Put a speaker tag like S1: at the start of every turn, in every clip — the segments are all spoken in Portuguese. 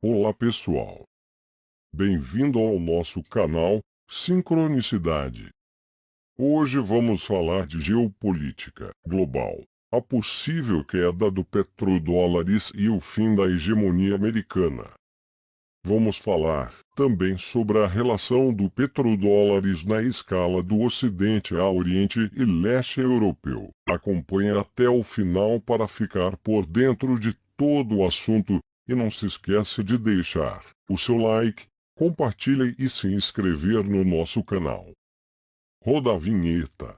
S1: Olá pessoal, bem-vindo ao nosso canal Sincronicidade. Hoje vamos falar de geopolítica global, a possível queda do petrodólares e o fim da hegemonia americana. Vamos falar também sobre a relação do petrodólares na escala do Ocidente a Oriente e Leste europeu. Acompanhe até o final para ficar por dentro de todo o assunto. E não se esqueça de deixar o seu like, compartilhe e se inscrever no nosso canal. Roda a vinheta.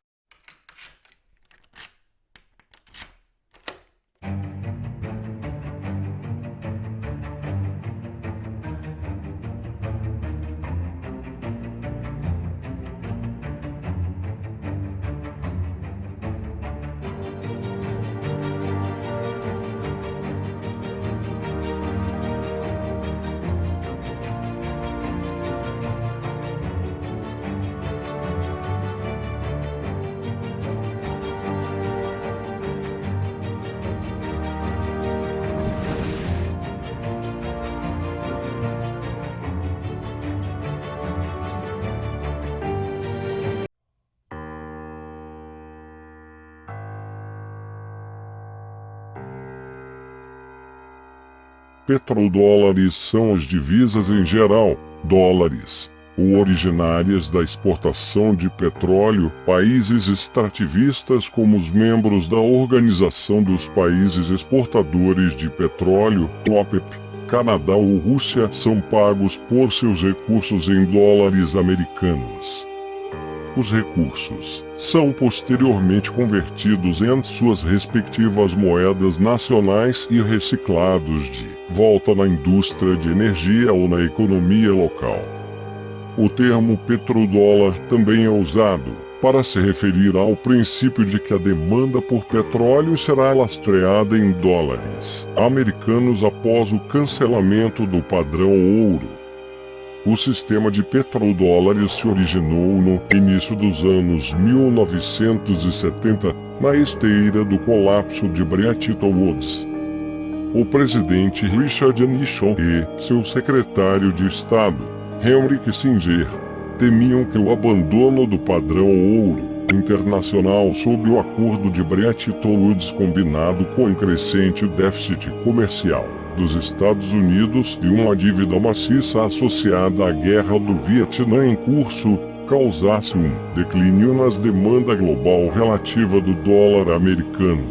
S1: Petrodólares são as divisas em geral, dólares, ou originárias da exportação de petróleo, países extrativistas como os membros da Organização dos Países Exportadores de Petróleo, OPEP, Canadá ou Rússia, são pagos por seus recursos em dólares americanos. Os recursos são posteriormente convertidos em suas respectivas moedas nacionais e reciclados de volta na indústria de energia ou na economia local. O termo petrodólar também é usado para se referir ao princípio de que a demanda por petróleo será lastreada em dólares americanos após o cancelamento do padrão ouro. O sistema de petrodólares se originou no início dos anos 1970, na esteira do colapso de Bretton Woods. O presidente Richard Nixon e seu secretário de Estado, Henry Kissinger, temiam que o abandono do padrão ouro internacional sob o acordo de Bretton Woods, combinado com o crescente déficit comercial dos Estados Unidos e uma dívida maciça associada à guerra do Vietnã em curso, causasse um declínio nas demandas global relativa do dólar americano.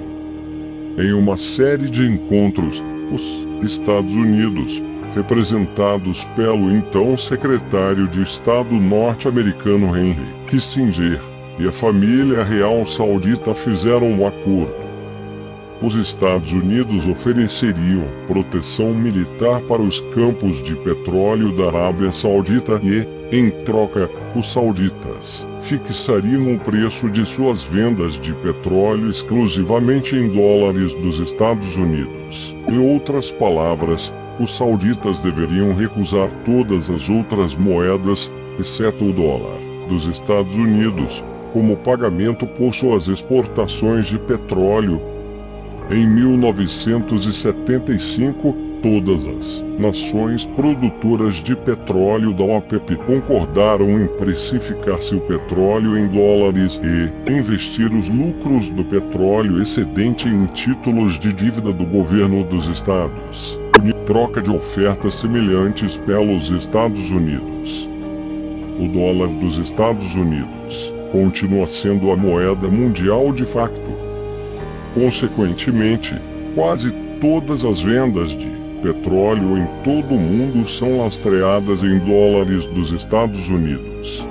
S1: Em uma série de encontros, os Estados Unidos, representados pelo então secretário de Estado norte-americano Henry Kissinger, e a família real saudita fizeram um acordo. Os Estados Unidos ofereceriam proteção militar para os campos de petróleo da Arábia Saudita e, em troca, os sauditas fixariam o preço de suas vendas de petróleo exclusivamente em dólares dos Estados Unidos. Em outras palavras, os sauditas deveriam recusar todas as outras moedas, exceto o dólar, dos Estados Unidos, como pagamento por suas exportações de petróleo. Em 1975, todas as nações produtoras de petróleo da OPEP concordaram em precificar seu petróleo em dólares e investir os lucros do petróleo excedente em títulos de dívida do governo dos Estados, em troca de ofertas semelhantes pelos Estados Unidos. O dólar dos Estados Unidos continua sendo a moeda mundial de facto. Consequentemente, quase todas as vendas de petróleo em todo o mundo são lastreadas em dólares dos Estados Unidos.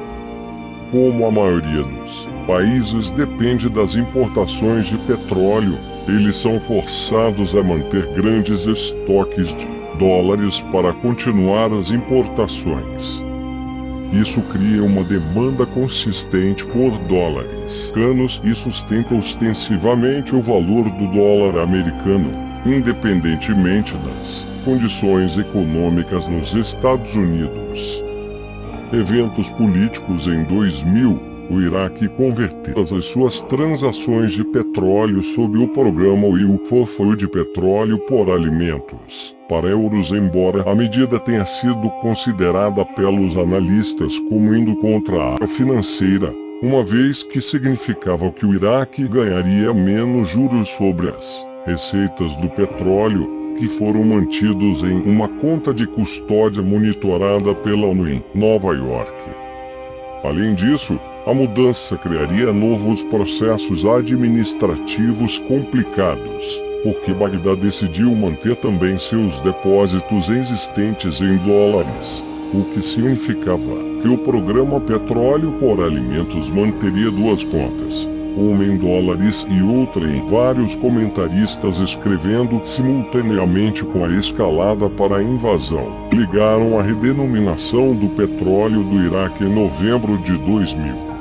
S1: Como a maioria dos países depende das importações de petróleo, eles são forçados a manter grandes estoques de dólares para continuar as importações. Isso cria uma demanda consistente por dólares americanos e sustenta ostensivamente o valor do dólar americano, independentemente das condições econômicas nos Estados Unidos. Eventos políticos em 2000, o Iraque converteu as suas transações de petróleo sob o programa Oil for Food, petróleo por alimentos. para euros, embora a medida tenha sido considerada pelos analistas como indo contra a área financeira, uma vez que significava que o Iraque ganharia menos juros sobre as receitas do petróleo, que foram mantidos em uma conta de custódia monitorada pela ONU em Nova York. Além disso, a mudança criaria novos processos administrativos complicados, porque Bagdá decidiu manter também seus depósitos existentes em dólares, o que significava que o programa Petróleo por Alimentos manteria duas contas, uma em dólares e outra em vários comentaristas escrevendo simultaneamente com a escalada para a invasão. Ligaram a redenominação do petróleo do Iraque em novembro de 2000,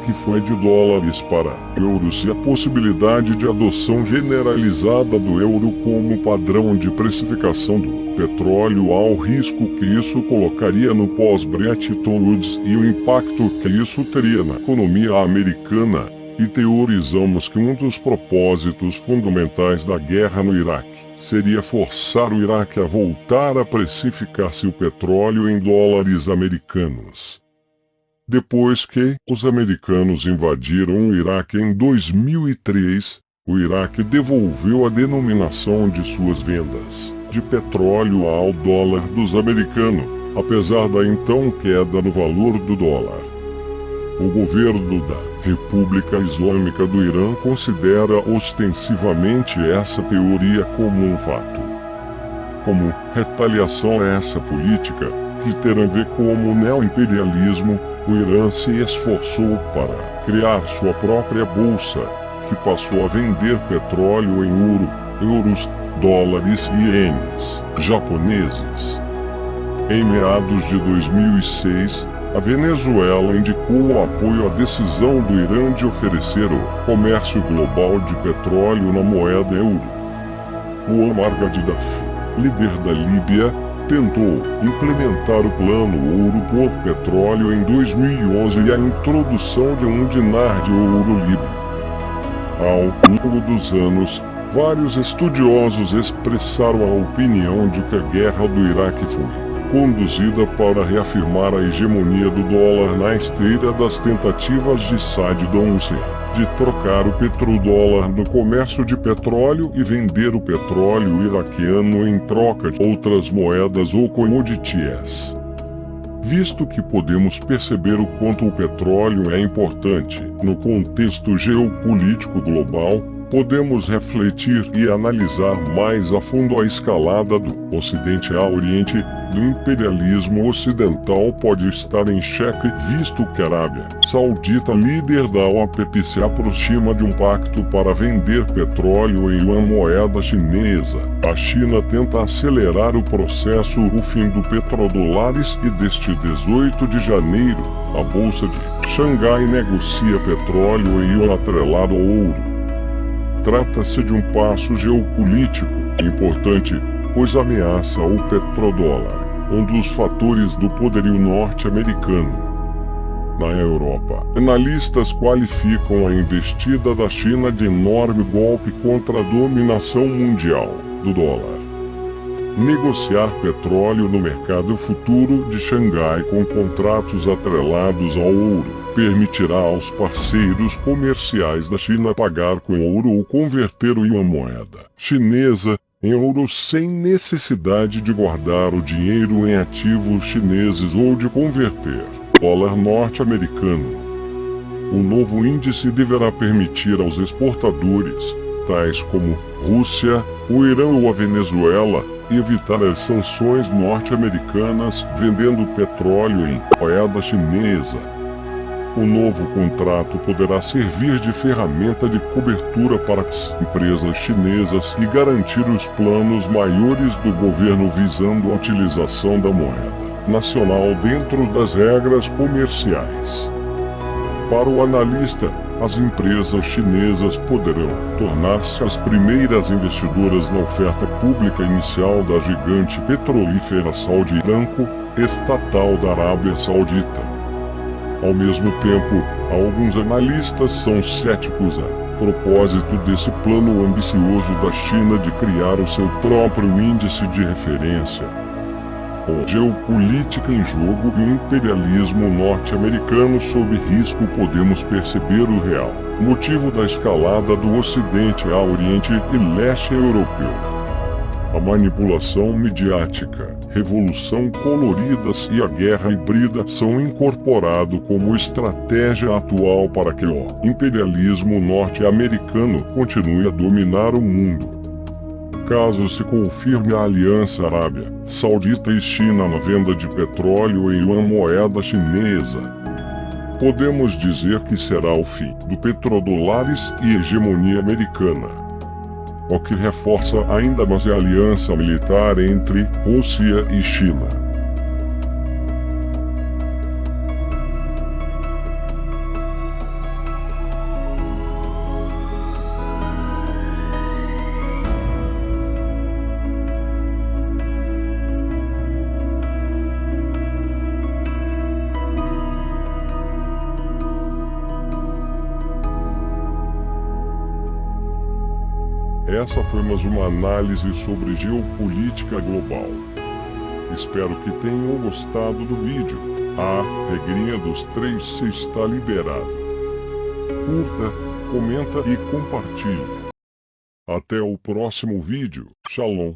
S1: que foi de dólares para euros, e a possibilidade de adoção generalizada do euro como padrão de precificação do petróleo, ao risco que isso colocaria no pós-Bretton Woods e o impacto que isso teria na economia americana. E teorizamos que um dos propósitos fundamentais da guerra no Iraque seria forçar o Iraque a voltar a precificar seu petróleo em dólares americanos. Depois que os americanos invadiram o Iraque em 2003, o Iraque devolveu a denominação de suas vendas de petróleo ao dólar dos americanos, apesar da então queda no valor do dólar. O governo da República Islâmica do Irã considera ostensivamente essa teoria como um fato. Como retaliação a essa política, que terá a ver com o neoimperialismo, o Irã se esforçou para criar sua própria bolsa, que passou a vender petróleo em ouro, euros, dólares e ienes japoneses. Em meados de 2006, a Venezuela indicou o apoio à decisão do Irã de oferecer o comércio global de petróleo na moeda euro. Muammar Gaddafi, líder da Líbia, tentou implementar o plano Ouro por Petróleo em 2011 e a introdução de um dinar de ouro líbio. Ao longo dos anos, vários estudiosos expressaram a opinião de que a guerra do Iraque foi conduzida para reafirmar a hegemonia do dólar na esteira das tentativas de Saddam Hussein de trocar o petrodólar no comércio de petróleo e vender o petróleo iraquiano em troca de outras moedas ou commodities. Visto que podemos perceber o quanto o petróleo é importante no contexto geopolítico global, podemos refletir e analisar mais a fundo a escalada do Ocidente ao Oriente. Do imperialismo ocidental pode estar em xeque, visto que a Arábia Saudita, líder da OPEP, se aproxima de um pacto para vender petróleo em uma moeda chinesa. A China tenta acelerar o processo, o fim do petrodólares, e deste 18 de janeiro, a Bolsa de Xangai negocia petróleo em yuan atrelado ao ouro. Trata-se de um passo geopolítico importante, pois ameaça o petrodólar, um dos fatores do poderio norte-americano. Na Europa, analistas qualificam a investida da China de enorme golpe contra a dominação mundial do dólar. Negociar petróleo no mercado futuro de Xangai com contratos atrelados ao ouro permitirá aos parceiros comerciais da China pagar com ouro ou converter o yuan moeda chinesa em ouro sem necessidade de guardar o dinheiro em ativos chineses ou de converter dólar norte-americano. O novo índice deverá permitir aos exportadores, tais como Rússia, o Irã ou a Venezuela, evitar as sanções norte-americanas vendendo petróleo em moeda chinesa. O novo contrato poderá servir de ferramenta de cobertura para as empresas chinesas e garantir os planos maiores do governo visando a utilização da moeda nacional dentro das regras comerciais. Para o analista, as empresas chinesas poderão tornar-se as primeiras investidoras na oferta pública inicial da gigante petrolífera Saudi Aramco, estatal da Arábia Saudita. Ao mesmo tempo, alguns analistas são céticos a propósito desse plano ambicioso da China de criar o seu próprio índice de referência. Com geopolítica em jogo e o imperialismo norte-americano sob risco, podemos perceber o real motivo da escalada do Ocidente a Oriente e Leste europeu. A manipulação midiática, revolução coloridas e a guerra híbrida são incorporados como estratégia atual para que o imperialismo norte-americano continue a dominar o mundo. Caso se confirme a aliança Arábia Saudita e China na venda de petróleo em uma moeda chinesa, podemos dizer que será o fim do petrodólares e hegemonia americana, o que reforça ainda mais a aliança militar entre Rússia e China. Essa foi mais uma análise sobre geopolítica global. Espero que tenham gostado do vídeo. A regrinha dos 3 C está liberada. Curta, comenta e compartilhe. Até o próximo vídeo. Shalom.